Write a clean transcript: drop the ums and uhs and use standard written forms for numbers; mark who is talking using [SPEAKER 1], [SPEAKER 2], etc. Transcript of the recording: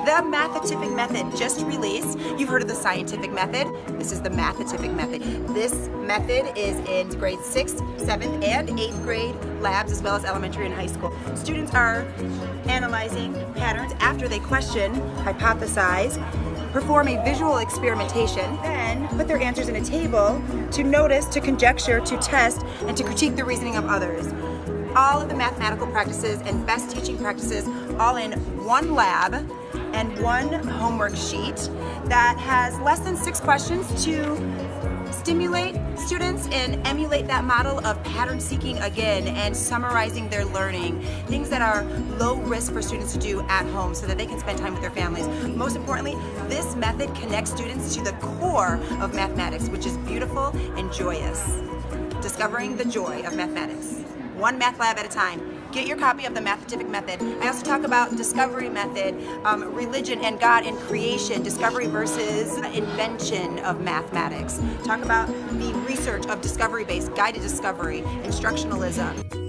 [SPEAKER 1] The mathematician method just released. You've heard of the scientific method. This is the mathematician method. This method is in grade 6th, 7th, and 8th grade labs, as well as elementary and high school. Students are analyzing patterns after they question, hypothesize, perform a visual experimentation, then put their answers in a table to notice, to conjecture, to test, and to critique the reasoning of others. All of the mathematical practices and best teaching practices all in one lab and one homework sheet that has less than 6 questions to stimulate students and emulate that model of pattern seeking again and summarizing their learning. Things that are low risk for students to do at home so that they can spend time with their families. Most importantly, this method connects students to the core of mathematics, which is beautiful and joyous. Discovering the joy of mathematics. One math lab at a time. Get your copy of the mathematician method. I also talk about discovery method, religion and God and creation, discovery versus invention of mathematics. Talk about the research of discovery-based, guided discovery, instructionalism.